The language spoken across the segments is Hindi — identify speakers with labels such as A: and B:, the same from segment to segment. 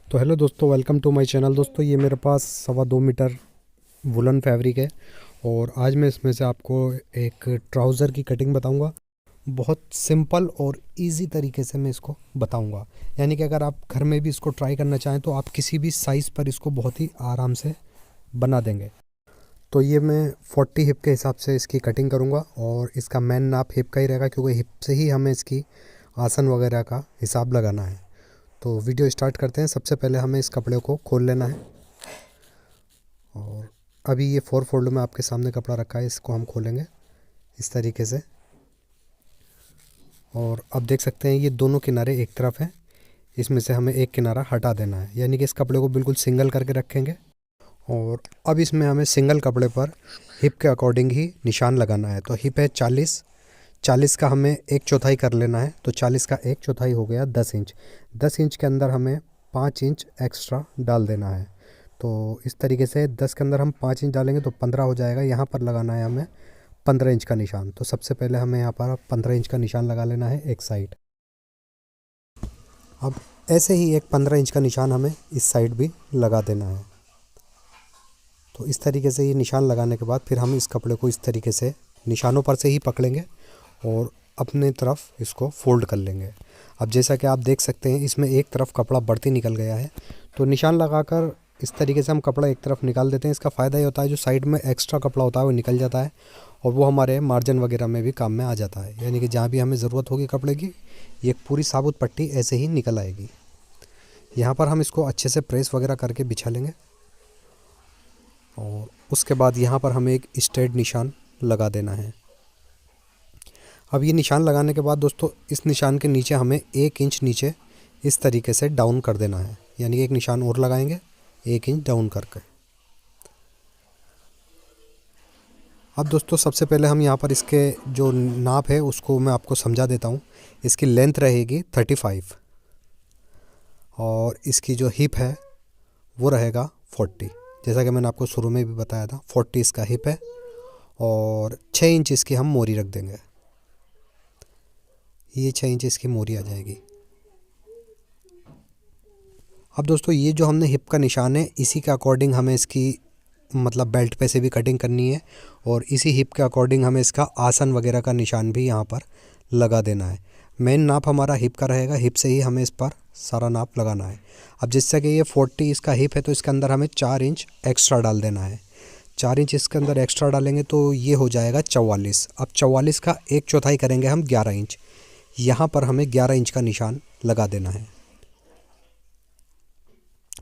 A: तो हेलो दोस्तों, वेलकम टू माय चैनल। दोस्तों, ये मेरे पास 2.25 मीटर वुलन फैब्रिक है और आज मैं इसमें से आपको एक ट्राउज़र की कटिंग बताऊंगा। बहुत सिंपल और इजी तरीके से मैं इसको बताऊंगा। यानी कि अगर आप घर में भी इसको ट्राई करना चाहें तो आप किसी भी साइज़ पर इसको बहुत ही आराम से बना देंगे। तो ये मैं 40 हिप के हिसाब से इसकी कटिंग करूँगा और इसका मेन नाप हिप का ही रहेगा, क्योंकि हिप से ही हमें इसकी आसन वगैरह का हिसाब लगाना है। तो वीडियो स्टार्ट करते हैं। सबसे पहले हमें इस कपड़े को खोल लेना है और अभी ये 4 फोल्ड में आपके सामने कपड़ा रखा है, इसको हम खोलेंगे इस तरीके से। और अब देख सकते हैं ये दोनों किनारे एक तरफ हैं, इसमें से हमें एक किनारा हटा देना है। यानी कि इस कपड़े को बिल्कुल सिंगल करके रखेंगे और अब इसमें हमें सिंगल कपड़े पर हिप के अकॉर्डिंग ही निशान लगाना है। तो हिप है 40, 40 का हमें 1/4 कर लेना है। तो 40 का 1/4 हो गया 10 इंच। 10 इंच के अंदर हमें 5 इंच एक्स्ट्रा डाल देना है। तो इस तरीके से 10 के अंदर हम 5 इंच डालेंगे तो 15 हो जाएगा। यहाँ पर लगाना है हमें 15 इंच का निशान। तो सबसे पहले हमें यहाँ पर 15 इंच का निशान लगा लेना है एक साइड। अब ऐसे ही एक 15 इंच का निशान हमें इस साइड भी लगा देना है। तो इस तरीके से ये निशान लगाने के बाद फिर हम इस कपड़े को इस तरीके से निशानों पर से ही पकड़ेंगे और अपने तरफ इसको फोल्ड कर लेंगे। अब जैसा कि आप देख सकते हैं इसमें एक तरफ कपड़ा बढ़ती निकल गया है, तो निशान लगाकर इस तरीके से हम कपड़ा एक तरफ निकाल देते हैं। इसका फ़ायदा ये होता है जो साइड में एक्स्ट्रा कपड़ा होता है वो निकल जाता है और वो हमारे मार्जिन वगैरह में भी काम में आ जाता है। यानी कि जहाँ भी हमें ज़रूरत होगी कपड़े की, ये पूरी साबुत पट्टी ऐसे ही निकल आएगी। यहाँ पर हम इसको अच्छे से प्रेस वगैरह करके बिछा लेंगे और उसके बाद यहाँ पर हमें एक स्ट्रेट निशान लगा देना है। अब ये निशान लगाने के बाद दोस्तों इस निशान के नीचे हमें 1 इंच नीचे इस तरीके से डाउन कर देना है। यानी कि एक निशान और लगाएंगे 1 इंच डाउन करके। अब दोस्तों सबसे पहले हम यहाँ पर इसके जो नाप है उसको मैं आपको समझा देता हूँ। इसकी लेंथ रहेगी 35 और इसकी जो हिप है वो रहेगा 40। जैसा कि मैंने आपको शुरू में भी बताया था, 40 इसका हिप है और 6 इंच इसकी हम मोरी रख देंगे। ये 6 इंच इसकी मोरी आ जाएगी। अब दोस्तों ये जो हमने हिप का निशान है इसी के अकॉर्डिंग हमें इसकी मतलब बेल्ट पे से भी कटिंग करनी है और इसी हिप के अकॉर्डिंग हमें इसका आसन वगैरह का निशान भी यहाँ पर लगा देना है। मेन नाप हमारा हिप का रहेगा, हिप से ही हमें इस पर सारा नाप लगाना है। अब जिससे कि ये 40 इसका हिप है तो इसके अंदर हमें 4 इंच एक्स्ट्रा डाल देना है। 4 इंच इसके अंदर एक्स्ट्रा डालेंगे तो ये हो जाएगा 44। अब 44 का 1/4 करेंगे हम 11 इंच। यहाँ पर हमें 11 इंच का निशान लगा देना है।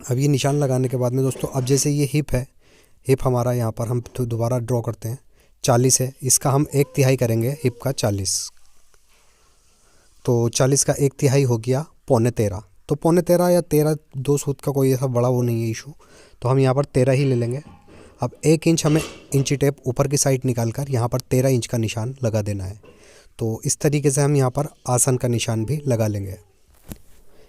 A: अब ये निशान लगाने के बाद में दोस्तों अब जैसे ये हिप है, हिप हमारा यहाँ पर हम दोबारा ड्रॉ करते हैं 40 है, इसका हम 1/3 करेंगे हिप का 40। तो 40 का 1/3 हो गया 13.25। तो 13.25 या 13 2 सूत का कोई ऐसा बड़ा वो नहीं है इशू, तो हम यहाँ पर 13 ही ले लेंगे। अब 1 इंच हमें इंची टेप ऊपर की साइड निकाल कर यहाँ पर 13 इंच का निशान लगा देना है। तो इस तरीके से हम यहाँ पर आसन का निशान भी लगा लेंगे।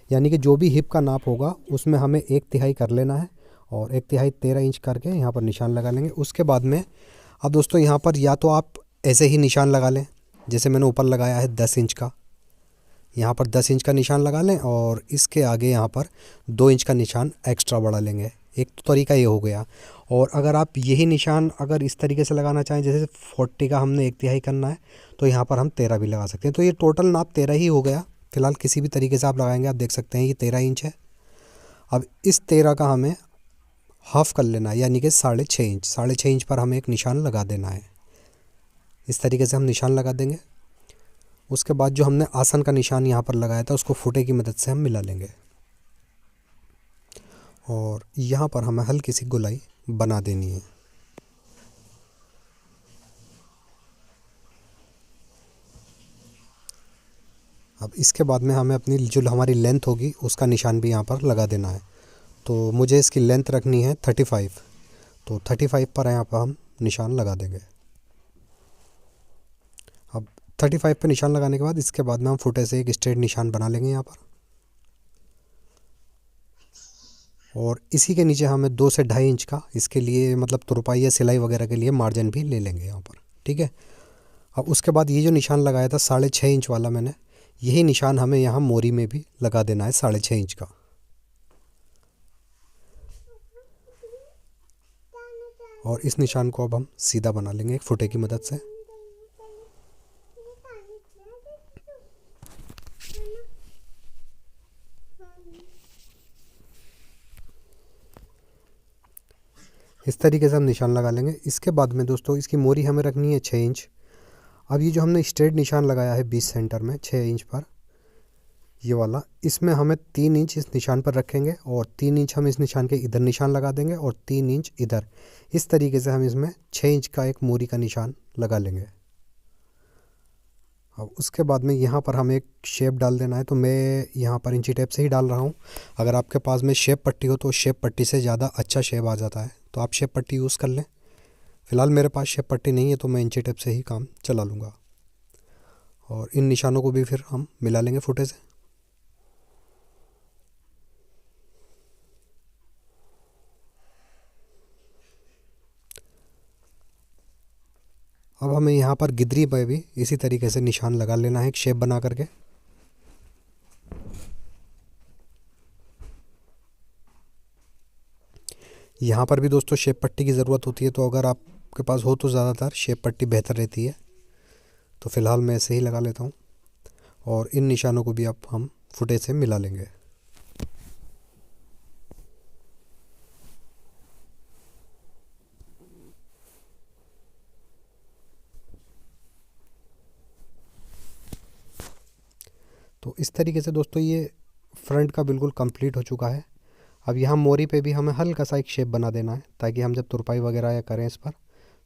A: यानी कि जो भी हिप का नाप होगा उसमें हमें 1/3 कर लेना है और 1/3 13 इंच करके यहाँ पर निशान लगा लेंगे। उसके बाद में अब दोस्तों यहाँ पर या तो आप ऐसे ही निशान लगा लें, जैसे मैंने ऊपर लगाया है 10 इंच का, यहाँ पर 10 इंच का निशान लगा लें और इसके आगे यहाँ पर 2 इंच का निशान एक्स्ट्रा बढ़ा लेंगे। एक तो तरीका ये हो गया। और अगर आप यही निशान अगर इस तरीके से लगाना चाहें, जैसे 40 का हमने 1/3 करना है तो यहाँ पर हम 13 भी लगा सकते हैं। तो ये टोटल नाप 13 ही हो गया। फिलहाल किसी भी तरीके से आप लगाएंगे, आप देख सकते हैं ये 13 इंच है। अब इस 13 का हमें हाफ़ कर लेना है, यानी कि 6.5 इंच। 6.5 इंच पर हमें एक निशान लगा देना है। इस तरीके से हम निशान लगा देंगे। उसके बाद जो हमने आसन का निशान यहाँ पर लगाया था उसको फुटे की मदद से हम मिला लेंगे और यहाँ पर हमें हल्की सी गोलाई बना देनी है। अब इसके बाद में हमें अपनी जो हमारी लेंथ होगी उसका निशान भी यहाँ पर लगा देना है। तो मुझे इसकी लेंथ रखनी है 35, तो 35 पर यहाँ पर हम निशान लगा देंगे। अब 35 पे निशान लगाने के बाद इसके बाद में हम फुटे से एक स्ट्रेट निशान बना लेंगे यहाँ पर और इसी के नीचे हमें 2 से 2.5 इंच का इसके लिए मतलब तुरपाई या सिलाई वगैरह के लिए मार्जिन भी ले लेंगे यहाँ पर। ठीक है। अब उसके बाद ये जो निशान लगाया था 6.5 इंच वाला मैंने, यही निशान हमें यहाँ मोरी में भी लगा देना है 6.5 इंच का। और इस निशान को अब हम सीधा बना लेंगे एक फुटे की मदद से। इस तरीके से हम निशान लगा लेंगे। इसके बाद में दोस्तों इसकी मोरी हमें रखनी है 6 इंच। अब ये जो हमने स्ट्रेट निशान लगाया है 20 सेंटर में 6 इंच पर, ये वाला, इसमें हमें 3 इंच इस निशान पर रखेंगे और 3 इंच हम इस निशान के इधर निशान लगा देंगे और 3 इंच इधर। इस तरीके से हम इसमें 6 इंच का एक मोरी का निशान लगा लेंगे। अब उसके बाद में यहाँ पर हमें एक शेप डाल देना है, तो मैं यहाँ पर इंची टेप से ही डाल रहा हूँ। अगर आपके पास में शेप पट्टी हो तो शेप पट्टी से ज़्यादा अच्छा शेप आ जाता है, तो आप शेप पट्टी यूज़ कर लें। फ़िलहाल मेरे पास शेप पट्टी नहीं है तो मैं इंची टेप से ही काम चला लूँगा। और इन निशानों को भी फिर हम मिला लेंगे फुटे से। अब हमें यहाँ पर गिदरी पे भी इसी तरीके से निशान लगा लेना है एक शेप बना करके। यहाँ पर भी दोस्तों शेप पट्टी की ज़रूरत होती है, तो अगर आपके पास हो तो ज़्यादातर शेप पट्टी बेहतर रहती है। तो फ़िलहाल मैं ऐसे ही लगा लेता हूँ और इन निशानों को भी अब हम फुटे से मिला लेंगे। तो इस तरीके से दोस्तों ये फ्रंट का बिल्कुल कंप्लीट हो चुका है। अब यहाँ मोरी पे भी हमें हल्का सा एक शेप बना देना है, ताकि हम जब तुरपाई वगैरह या करें इस पर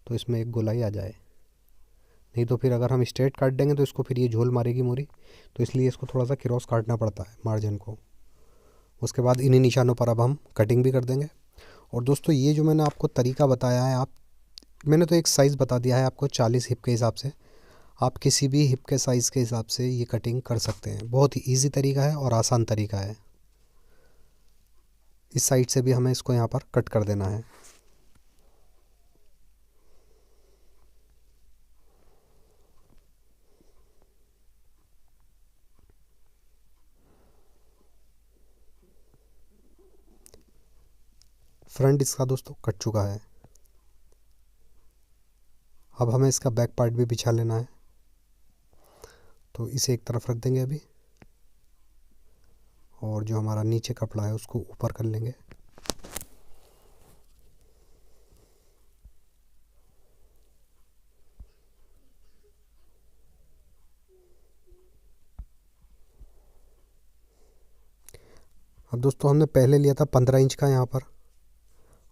A: तो इसमें एक गोलाई आ जाए। नहीं तो फिर अगर हम स्ट्रेट काट देंगे तो इसको फिर ये झोल मारेगी मोरी, तो इसलिए इसको थोड़ा सा क्रॉस काटना पड़ता है मार्जिन को। उसके बाद इन्हीं निशानों पर अब हम कटिंग भी कर देंगे। और दोस्तों ये जो मैंने आपको तरीका बताया है, मैंने तो एक साइज़ बता दिया है आपको 40 हिप के हिसाब से। आप किसी भी हिप के साइज़ के हिसाब से ये कटिंग कर सकते हैं। बहुत ही ईजी तरीका है और आसान तरीका है। इस साइड से भी हमें इसको यहाँ पर कट कर देना है। फ्रंट इसका दोस्तों कट चुका है। अब हमें इसका बैक पार्ट भी बिछा लेना है, तो इसे एक तरफ रख देंगे अभी, और जो हमारा नीचे कपड़ा है उसको ऊपर कर लेंगे। अब दोस्तों हमने पहले लिया था 15 इंच का यहाँ पर,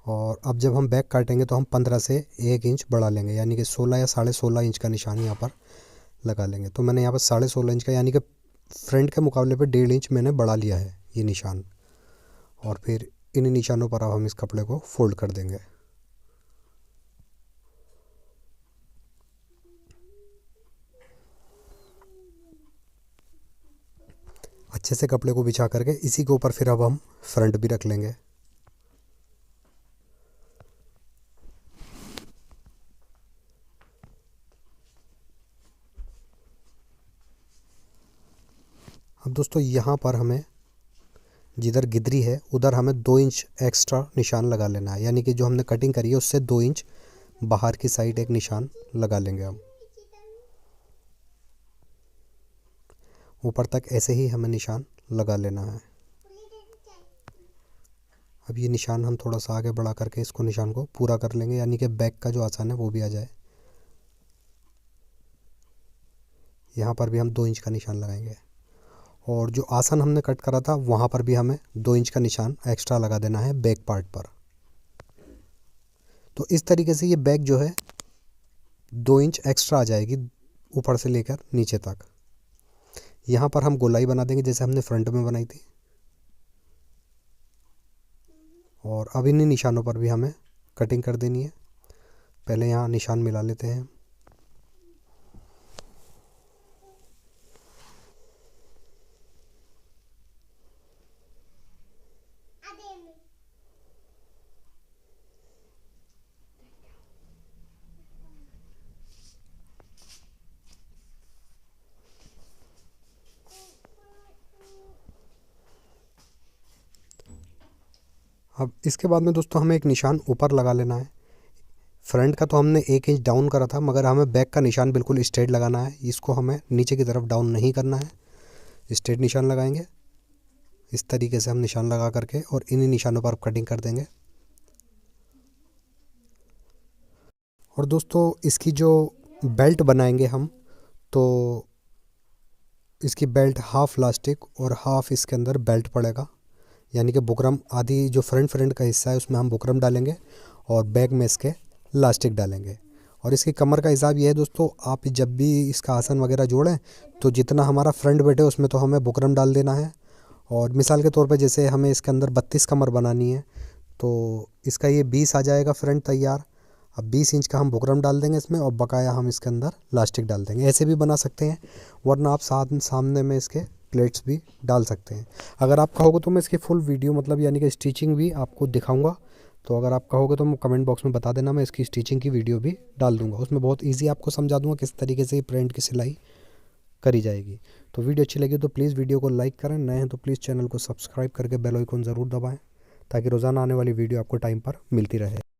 A: और अब जब हम बैक काटेंगे तो हम 15 से 1 इंच बढ़ा लेंगे, यानी कि 16 या 16.5 इंच का निशान यहाँ पर लगा लेंगे। तो मैंने यहाँ पर 16.5 इंच का, यानी कि फ्रंट के मुकाबले पे 1.5 इंच मैंने बढ़ा लिया है ये निशान। और फिर इन निशानों पर अब हम इस कपड़े को फोल्ड कर देंगे। अच्छे से कपड़े को बिछा करके इसी के ऊपर फिर अब हम फ्रंट भी रख लेंगे। अब दोस्तों यहाँ पर हमें जिधर गिदरी है उधर हमें 2 इंच एक्स्ट्रा निशान लगा लेना है, यानी कि जो हमने कटिंग करी है उससे 2 इंच बाहर की साइड एक निशान लगा लेंगे हम। ऊपर तक ऐसे ही हमें निशान लगा लेना है। अब ये निशान हम थोड़ा सा आगे बढ़ा करके इसको निशान को पूरा कर लेंगे, यानी कि बैक का जो आसान है वो भी आ जाए। यहाँ पर भी हम 2 इंच का निशान लगाएंगे, और जो आसन हमने कट करा था वहाँ पर भी हमें 2 इंच का निशान एक्स्ट्रा लगा देना है बैक पार्ट पर। तो इस तरीके से ये बैक जो है 2 इंच एक्स्ट्रा आ जाएगी ऊपर से लेकर नीचे तक। यहाँ पर हम गोलाई बना देंगे जैसे हमने फ्रंट में बनाई थी। और अब इन्हीं निशानों पर भी हमें कटिंग कर देनी है। पहले यहाँ निशान मिला लेते हैं। अब इसके बाद में दोस्तों हमें एक निशान ऊपर लगा लेना है। फ्रंट का तो हमने 1 इंच डाउन करा था, मगर हमें बैक का निशान बिल्कुल स्ट्रेट लगाना है। इसको हमें नीचे की तरफ डाउन नहीं करना है, स्ट्रेट निशान लगाएंगे। इस तरीके से हम निशान लगा करके और इन्हीं निशानों पर कटिंग कर देंगे। और दोस्तों इसकी जो बेल्ट बनाएंगे हम, तो इसकी बेल्ट हाफ लास्टिक और हाफ इसके अंदर बेल्ट पड़ेगा, यानी कि बुकरम आधी जो फ्रंट का हिस्सा है उसमें हम बुकरम डालेंगे और बैक में इसके लास्टिक डालेंगे। और इसकी कमर का हिसाब ये है दोस्तों, आप जब भी इसका आसन वगैरह जोड़ें तो जितना हमारा फ्रंट बैठे उसमें तो हमें बुकरम डाल देना है। और मिसाल के तौर पे जैसे हमें इसके अंदर 32 कमर बनानी है, तो इसका ये 20 आ जाएगा फ्रंट तैयार। अब 20 इंच का हम बुकरम डाल देंगे इसमें और बकाया हम इसके अंदर लास्टिक डाल देंगे। ऐसे भी बना सकते हैं, वरना आप सामने में इसके प्लेट्स भी डाल सकते हैं। अगर आप कहोगे तो मैं इसकी फुल वीडियो मतलब यानी कि स्टिचिंग भी आपको दिखाऊंगा। तो अगर आप कहोगे तो कमेंट बॉक्स में बता देना, मैं इसकी स्टिचिंग की वीडियो भी डाल दूंगा। उसमें बहुत ईजी आपको समझा दूंगा किस तरीके से प्रिंट की सिलाई करी जाएगी। तो वीडियो अच्छी लगी तो प्लीज़ वीडियो को लाइक करें, नए हैं तो प्लीज़ चैनल को सब्सक्राइब करके बेल आइकन ज़रूर दबाएं, ताकि रोज़ाना आने वाली वीडियो आपको टाइम पर मिलती रहे।